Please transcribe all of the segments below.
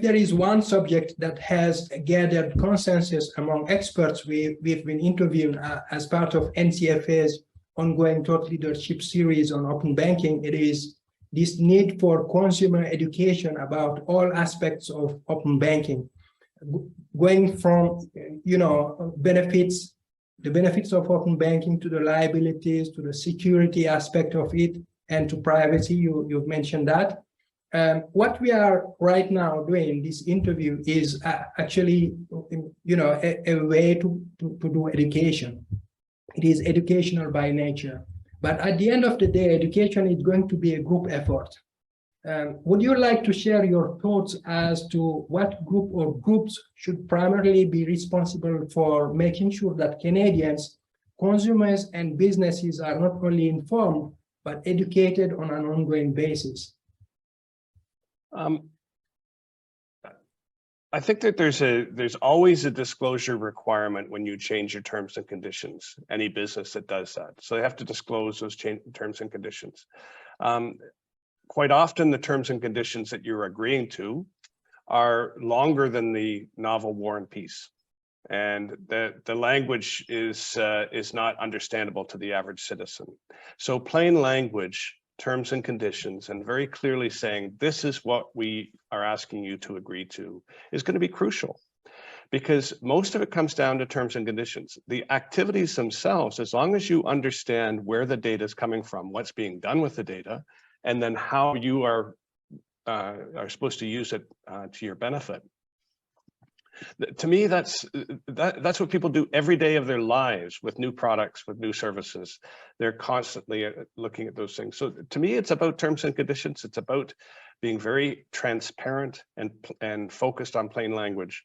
there is one subject that has gathered consensus among experts we've been interviewing as part of NCFA's ongoing thought leadership series on open banking, it is this need for consumer education about all aspects of open banking, going from, the benefits of open banking to the liabilities, to the security aspect of it, and to privacy. You've mentioned that. What we are right now doing this interview is actually, a way to do education. It is educational by nature. But at the end of the day, education is going to be a group effort. Would you like to share your thoughts as to what group or groups should primarily be responsible for making sure that Canadians, consumers, and businesses are not only informed, but educated on an ongoing basis? I think that there's always a disclosure requirement when you change your terms and conditions, any business that does that. So they have to disclose those terms and conditions. Quite often the terms and conditions that you're agreeing to are longer than the novel War and Peace. And the language is not understandable to the average citizen. So plain language, terms and conditions, and very clearly saying this is what we are asking you to agree to is going to be crucial, because most of it comes down to terms and conditions. The activities themselves, as long as you understand where the data is coming from, what's being done with the data, and then how you are supposed to use it to your benefit. To me, that's what people do every day of their lives with new products, with new services. They're constantly looking at those things. So to me, it's about terms and conditions. It's about being very transparent and focused on plain language,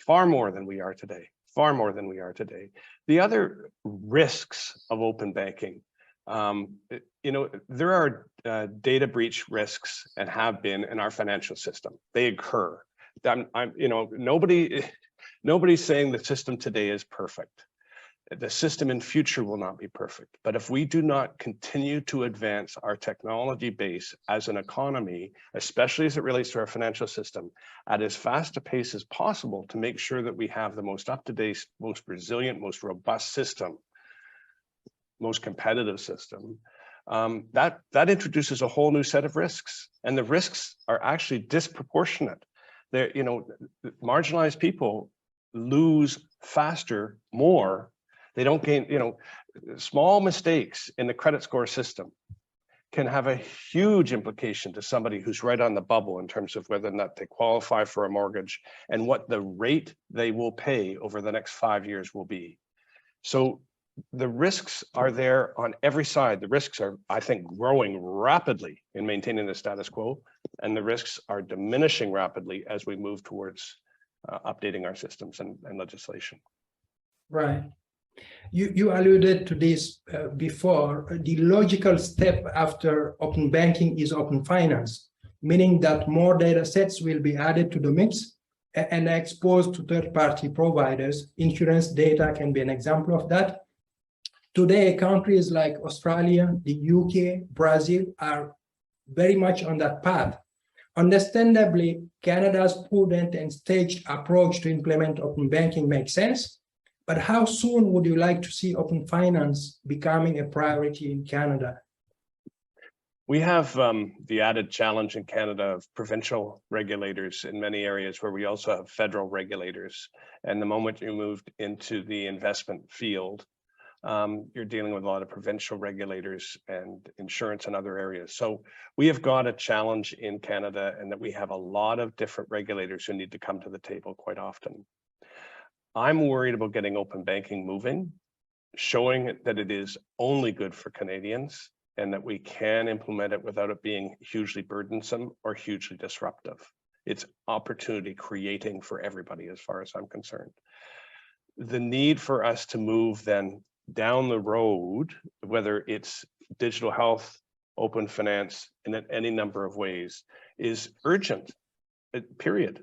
far more than we are today, far more than we are today. The other risks of open banking, there are data breach risks and have been in our financial system. They occur. Nobody's saying the system today is perfect. The system in future will not be perfect. But if we do not continue to advance our technology base as an economy, especially as it relates to our financial system, at as fast a pace as possible to make sure that we have the most up-to-date, most resilient, most robust system, most competitive system, that introduces a whole new set of risks. And the risks are actually disproportionate. Marginalized people lose faster, more. They don't gain, small mistakes in the credit score system can have a huge implication to somebody who's right on the bubble in terms of whether or not they qualify for a mortgage and what the rate they will pay over the next 5 years will be. So the risks are there on every side. The risks are, I think, growing rapidly in maintaining the status quo, and the risks are diminishing rapidly as we move towards updating our systems and legislation. Right. You alluded to this before. The logical step after open banking is open finance, meaning that more data sets will be added to the mix and exposed to third-party providers. Insurance data can be an example of that. Today, countries like Australia, the UK, Brazil are very much on that path. Understandably, Canada's prudent and staged approach to implement open banking makes sense, but how soon would you like to see open finance becoming a priority in Canada? We have the added challenge in Canada of provincial regulators in many areas where we also have federal regulators. And the moment you moved into the investment field, you're dealing with a lot of provincial regulators and insurance and other areas. So we have got a challenge in Canada, and that we have a lot of different regulators who need to come to the table quite often. I'm worried about getting open banking moving, showing that it is only good for Canadians and that we can implement it without it being hugely burdensome or hugely disruptive. It's opportunity creating for everybody as far as I'm concerned. The need for us to move then down the road, whether it's digital health, open finance, in any number of ways, is urgent, period.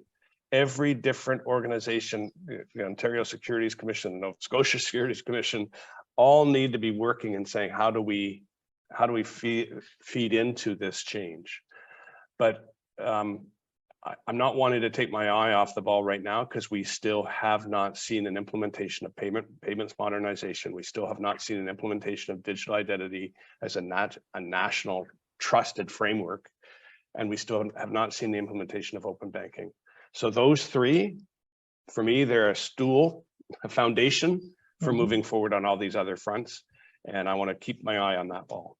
Every different organization, the Ontario Securities Commission, the Nova Scotia Securities Commission, all need to be working and saying, how do we feed into this change? But I'm not wanting to take my eye off the ball right now because we still have not seen an implementation of payments modernization. We still have not seen an implementation of digital identity as a national trusted framework. And we still have not seen the implementation of open banking. So those three, for me, they're a foundation for moving forward on all these other fronts. And I want to keep my eye on that ball.